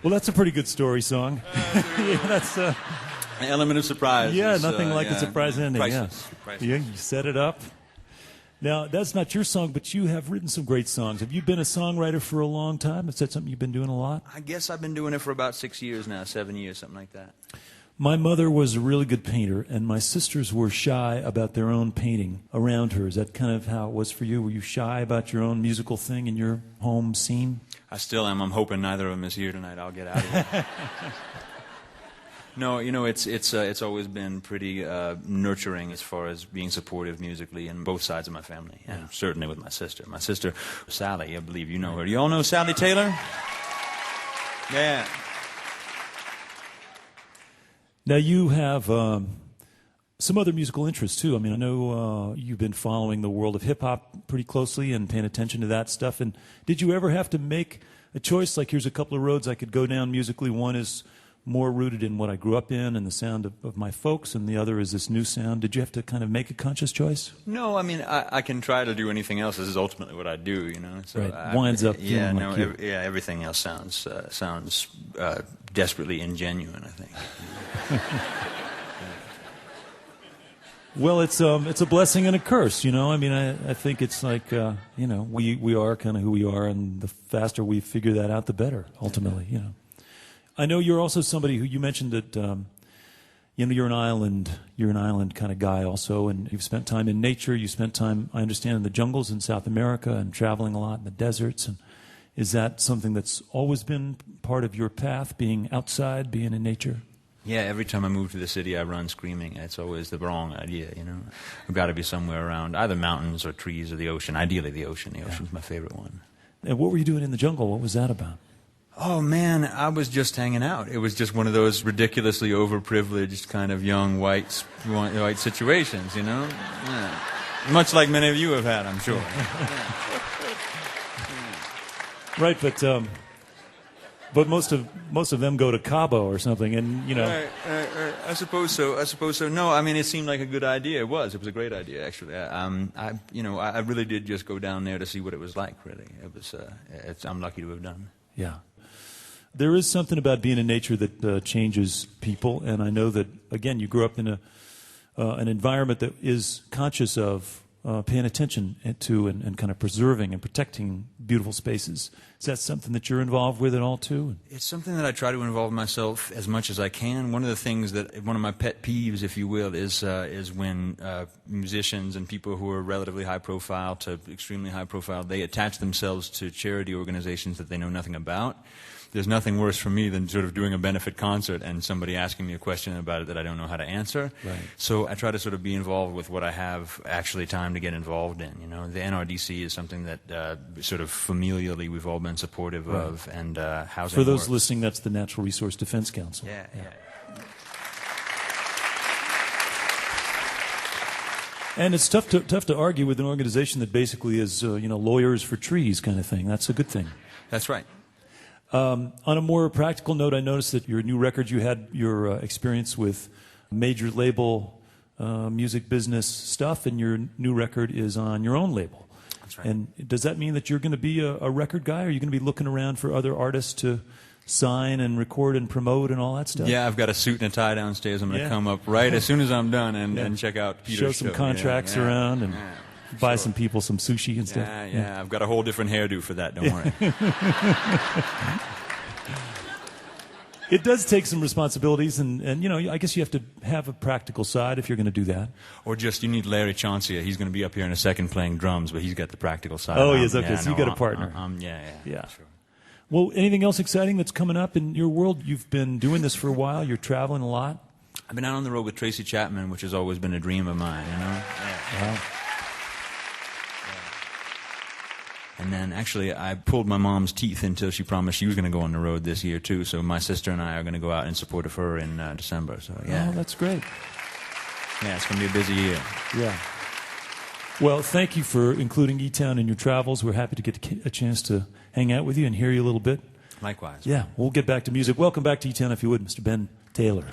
Well, that's a pretty good story song. Yeah, that's an element of surprise. Yeah, nothing like a surprise ending. Priceless. Yeah. Priceless. Yeah, you set it up. Now, that's not your song, but you have written some great songs. Have you been a songwriter for a long time? Is that something you've been doing a lot? I guess I've been doing it for about 6 years now, 7 years, something like that. My mother was a really good painter, and my sisters were shy about their own painting around her. Is that kind of how it was for you? Were you shy about your own musical thing in your home scene? I still am. I'm hoping neither of them is here tonight. I'll get out of here. No, it's always been pretty nurturing as far as being supportive musically in both sides of my family, and certainly with my sister. My sister, Sally, I believe you know her. You all know Sally Taylor? Yeah. Now, you have some other musical interests, too. I mean, I know you've been following the world of hip-hop pretty closely and paying attention to that stuff. And did you ever have to make a choice, like here's a couple of roads I could go down musically? One is more rooted in what I grew up in and the sound of my folks, and the other is this new sound. Did you have to kind of make a conscious choice? No, I mean, I can try to do anything else. This is ultimately what I do, you know. So right. Winds up feeling like you. Everything else sounds desperately ingenuine, I think. Well, it's a blessing and a curse, you know. I mean, I think it's like, you know, we are kind of who we are, and the faster we figure that out, the better, ultimately, you know. I know you're also somebody who, you mentioned that, you know, you're an island kind of guy also, and you've spent time in nature. You spent time, I understand, in the jungles in South America and traveling a lot in the deserts. And is that something that's always been part of your path, being outside, being in nature? Yeah, every time I move to the city, I run screaming. It's always the wrong idea, you know. I've got to be somewhere around either mountains or trees or the ocean. Ideally, the ocean. The ocean's my favorite one. And what were you doing in the jungle? What was that about? Oh, man, I was just hanging out. It was just one of those ridiculously overprivileged kind of young white situations, you know? Yeah. Much like many of you have had, I'm sure. Right, but most of them go to Cabo or something, and, you know... I suppose so. No, I mean, it seemed like a good idea. It was a great idea, actually. I really did just go down there to see what it was like, really. I'm lucky to have done. Yeah. There is something about being in nature that changes people, and I know that, again, you grew up in an environment that is conscious of paying attention to and kind of preserving and protecting beautiful spaces. Is that something that you're involved with at all, too? It's something that I try to involve myself as much as I can. One of the things one of my pet peeves, if you will, is when musicians and people who are relatively high profile to extremely high profile, they attach themselves to charity organizations that they know nothing about. There's nothing worse for me than sort of doing a benefit concert and somebody asking me a question about it that I don't know how to answer. Right. So I try to sort of be involved with what I have actually time to get involved in. You know, the NRDC is something that sort of familially we've all been supportive of, and housing. For those listening, that's the Natural Resource Defense Council. Yeah. And it's tough to argue with an organization that basically is lawyers for trees kind of thing. That's a good thing. That's right. On a more practical note, I noticed that your new record, you had your experience with major label music business stuff, and your new record is on your own label. That's right. And does that mean that you're going to be a record guy? Are you going to be looking around for other artists to sign and record and promote and all that stuff? Yeah, I've got a suit and a tie downstairs. I'm going to come up right as soon as I'm done and check out Peter's show some contracts around and buy some people some sushi and stuff. Yeah, I've got a whole different hairdo for that, don't worry. It does take some responsibilities, and I guess you have to have a practical side if you're going to do that. Or just, you need Larry Chauncey. He's going to be up here in a second playing drums, but he's got the practical side. Oh, yes, okay, so you got a partner. Yeah. Sure. Well, anything else exciting that's coming up in your world? You've been doing this for a while. You're traveling a lot. I've been out on the road with Tracy Chapman, which has always been a dream of mine, you know? Wow. And then, actually, I pulled my mom's teeth until she promised she was going to go on the road this year, too. So my sister and I are going to go out in support of her in December. So, yeah. Oh, that's great. Yeah, it's going to be a busy year. Yeah. Well, thank you for including E-Town in your travels. We're happy to get a chance to hang out with you and hear you a little bit. Likewise. Yeah, we'll get back to music. Welcome back to E-Town, if you would, Mr. Ben Taylor.